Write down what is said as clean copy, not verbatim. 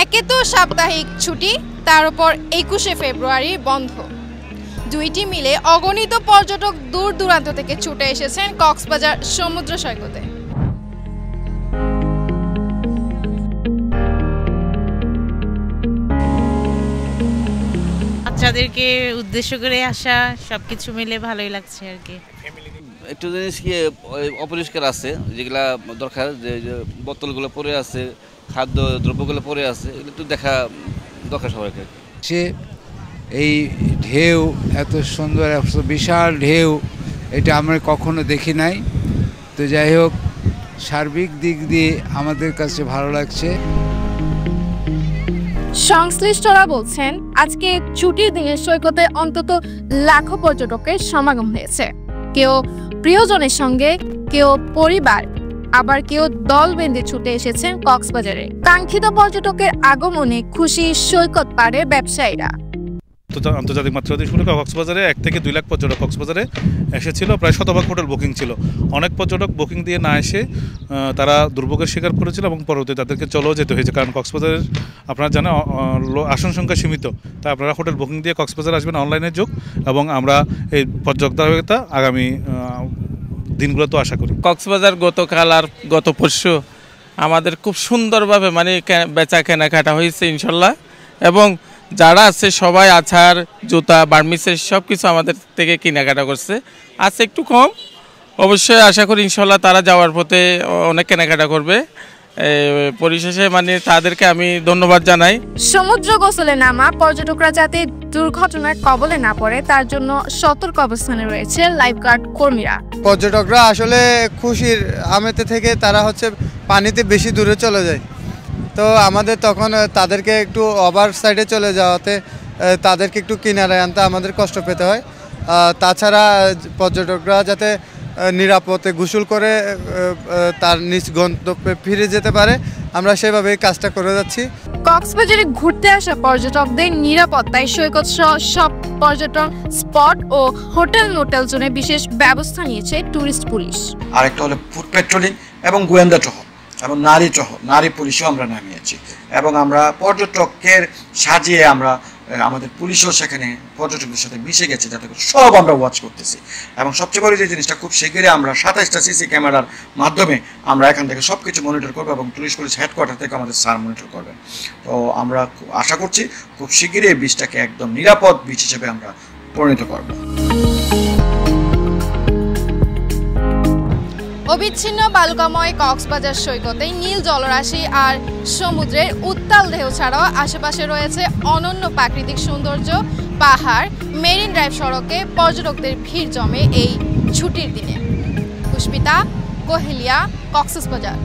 একে তো সাপ্তাহিক ছুটি, তার উপর 21শে ফেব্রুয়ারি বন্ধ। দুইটি মিলে অগণিত পর্যটক দূর দূরান্ত থেকে ছুটে এসেছেন কক্সবাজার সমুদ্র সৈকতে। বাচ্চাদেরকে উদ্দেশ্য করে আসা, সবকিছু মিলে ভালোই লাগছে আর কি। একটু জিনিস কি অপরিষ্কার আছে, যেগুলা দরকার, যে বোতলগুলো পড়ে আছে, খাদ্য দ্রব্যগুলো পড়ে আছে, এগুলো একটু দেখা দরকার সবাইকে। সে এই ঢেউ, এত সুন্দর, এত বিশাল ঢেউ, এটা আমরা কখনো দেখি নাই। তো যাই হোক, সার্বিক দিক দিয়ে আমাদের কাছে ভালো লাগছে। সংশ্লিষ্টরা বলছেন, আজকে ছুটির দিনে সৈকতে অন্তত লাখো পর্যটকের সমাগম হয়েছে। কেউ প্রিয়জনের সঙ্গে, কেউ পরিবার, আবার কেউ দল বেঁধে ছুটে এসেছেন কক্সবাজারে। কাঙ্ক্ষিত পর্যটকের আগমনে খুশি সৈকত পাড়ের ব্যবসায়ীরা। আন্তর্জাতিক মাত্রা দিয়ে শুরু করে কক্সবাজারে 1 থেকে 2 লাখ পর্যটক কক্সবাজারে এসেছিল। প্রায় 100% হোটেল বুকিং ছিল। অনেক পর্যটক বুকিং দিয়ে না এসে তারা দুর্ভোগের শিকার করেছিল এবং পরবর্তীতে তাদেরকে চলেও যেতে হয়েছে, কারণ কক্সবাজারের আপনারা জানেন আসন সংখ্যা সীমিত। তাই আপনারা হোটেল বুকিং দিয়ে কক্সবাজার আসবেন, অনলাইনের যুগ, এবং আমরা এই পর্যটকতা আগামী দিনগুলো তো আশা করি। কক্সবাজার গতকাল আর গত পরশু আমাদের খুব সুন্দরভাবে বেচা কেনাকাটা হয়েছে ইনশাল্লাহ, এবং যারা আছে সবাই আচার, জুতা, বার্মিসের সব কিছু আমাদের থেকে কেনাকাটা করছে। আছে একটু কম, অবশ্যই আশা করি ইনশাল্লাহ তারা যাওয়ার পথে অনেক কেনাকাটা করবে। পরিশেষে তাদেরকে আমি ধন্যবাদ জানাই। সমুদ্র গোসলে নামা পর্যটকরা যাতে দুর্ঘটনার কবলে না পড়ে, তার জন্য সতর্ক অবস্থানে রয়েছে লাইফগার্ড কর্মীরা। পর্যটকরা আসলে খুশির আমেতে থেকে তারা পানিতে বেশি দূরে চলে যায়। তো আমাদের তখন তাদেরকে একটু ওভার সাইডে চলে যাওয়াতে তাদেরকে একটু কিনারায় আনতে আমাদের কষ্ট পেতে হয়। তাছাড়া পর্যটকরা যাতে নিরাপদে গোসল করে তার নিজ গন্তব্যে ফিরে যেতে পারে, আমরা সেভাবেই কাজটা করে যাচ্ছি। কক্সবাজারে ঘুরতে আসা পর্যটকদের নিরাপত্তায় সৈকত সহ সব পর্যটন স্পট ও হোটেল মোটেল জোনে বিশেষ ব্যবস্থা নিয়েছে ট্যুরিস্ট পুলিশ। আরেকটা হলো ফুড পেট্রোলিং এবং গোয়েন্দা টহল এবং নারী পুলিশও আমরা নামিয়েছি, এবং আমরা পর্যটকের সাজিয়ে আমরা আমাদের পুলিশও সেখানে পর্যটকদের সাথে মিশে গেছে, যাতে সব আমরা ওয়াচ করতেছি। এবং সবচেয়ে বড় যে জিনিসটা, খুব শীঘ্রই আমরা 27টা সিসি ক্যামেরার মাধ্যমে আমরা এখান থেকে সব কিছু মনিটর করবো, এবং পুলিশ হেডকোয়ার্টার থেকে আমাদের স্যার মনিটর করবেন। তো আমরা আশা করছি খুব শীঘ্রই এই বীজটাকে একদম নিরাপদ বীজ হিসেবে আমরা পরিণত করব। অবিচ্ছিন্ন বালুকাময় কক্সবাজার সৈকতে নীল জলরাশি আর সমুদ্রের উত্তাল ঢেউ ছাড়াও আশেপাশে রয়েছে অনন্য প্রাকৃতিক সৌন্দর্য, পাহাড়, মেরিন ড্রাইভ সড়কে পর্যটকদের ভিড় জমে এই ছুটির দিনে। পুষ্পিতা, কোহেলিয়া, কক্সবাজার।